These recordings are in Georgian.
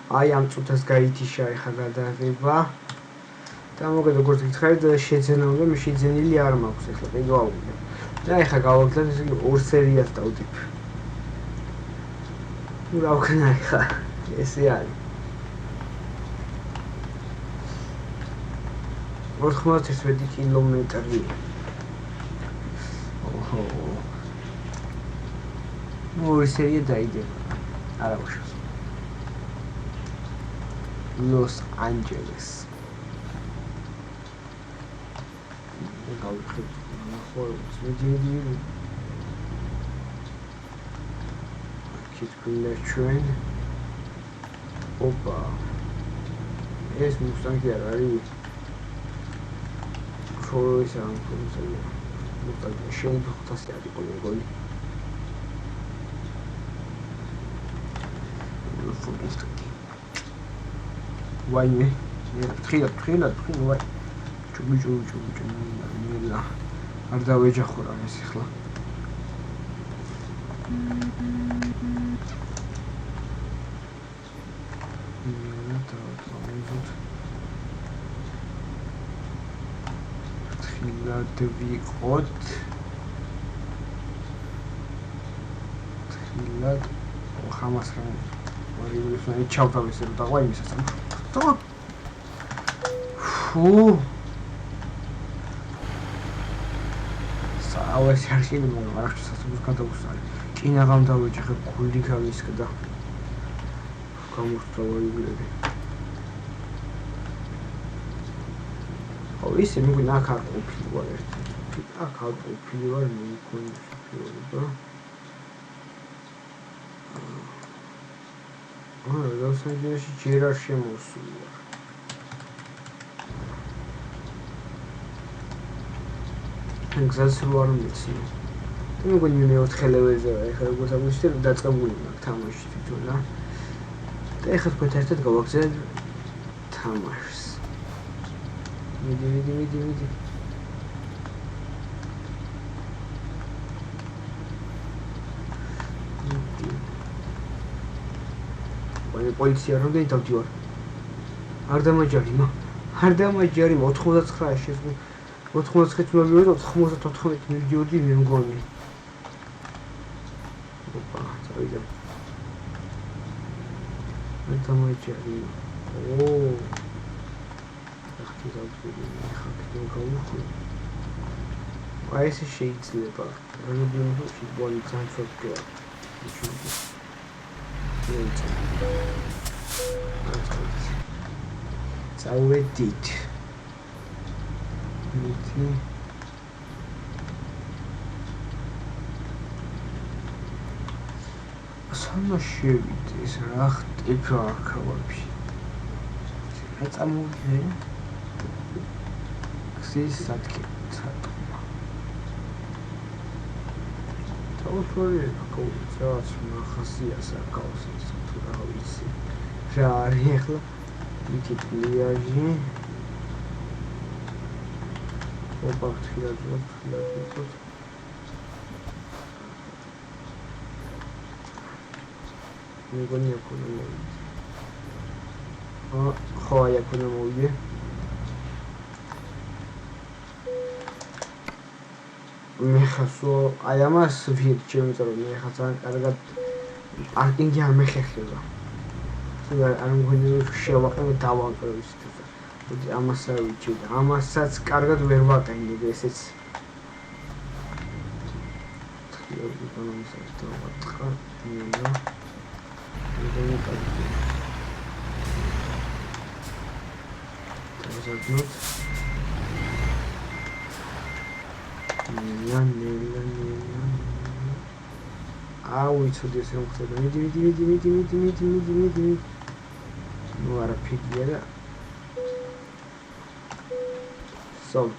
აი ამ წუთას გაითიშა ეხა გადაღება და მოგეთ როგორც გითხარით შეძენა უნდა მე შეძენილი არ მაქვს ეხლა მე გავავიდე და ეხა გავაგზავნე ესე იგი 2 სერიას დავდებ ну რა ვქნა ეხა ესე არის 91 კილომეტრი ოჰო ორი სერია დაიდება არა უშავს Los Angeles გავიხებ ხოლმე ძიძი კითხულე ჩვენ ოპა ეს მუსტანგი არ არის შოროის ამფორმსია მუსტანგი შენ 500 არის მეგონი ვაიმე თხილად ვაი ჩუბი ნელა არ დავეჯახო რა ეს ახლა თხილად ვიყოთ თხილად ხამას რა ვარიულს ჩავთავისე და ვაიმე სასამ ფუ საავეს არშინი მაგრამ არ ხსას უს გადავუსწარი ჭინაღამ დავეჯახე გული გავისკდა გამოსწავლები ო ისე მიგონა აქ არ ყოფილი ვარ ერთი აქ არ ყოფილი ვარ მე მქონი შეფერება ლოს-ანჯელესში ჯერ არ შემოსული ვარ გზას რო არ მიცნო და მეგონი მე 4 ლეველზე ვარ ეხლა როგორც აღვნიშნე დაწყებული მაქვს თამაში თვითონ რა და ეხლა თქვენ ერთად გავაგზავნეთ თამაშს მიდი პოლიცია რამდენი დავდივარ არ დამაჯარი 99 შეძლო 99 მილიონი 94 მილიონი მე მგონი ოპა წავიდა მე დამაჯარი ო ახლა დავდივარ ახლა გავუხვი აი ეს შეიძლება რეგიონში შეიძლება განსხვავება წავედით მითი სანამ შევიდე ეს რა ხდება აქ ვაფშე რა წამოვიდე ქსის სათქი თავშორე კოუცაც ნახასია საკაუსის თუ რა ვიცი რა არის ახლა მითი პლიაჟი ოპა თხილად ვიყოთ მეგონი აქונה მოვიდე ხო აი აქונה მოვიდე მე ხასო აი ამას ვირჩევ იმიტომ რომ მე ხა ძალიან კარგად პარკინგი არ მეხეხება არ მგონი რომ შევაყენე დავანკრო ისეთ და ამას არ ვიცი და ამასაც კარგად ვერ ვაყენებ ესეც აუ იცოდი ეს რომ ხდება მიდი ну არა ფიგია და სულ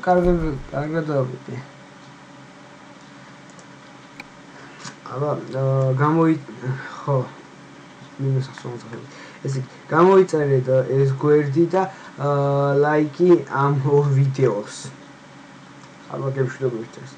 კარგად დავიდე აბა ხო მინუს 80 ეს გამოიწერეთ ეს გვერდი და ლაიკი ამ ვიდეოს აბა გეშლობთ ეს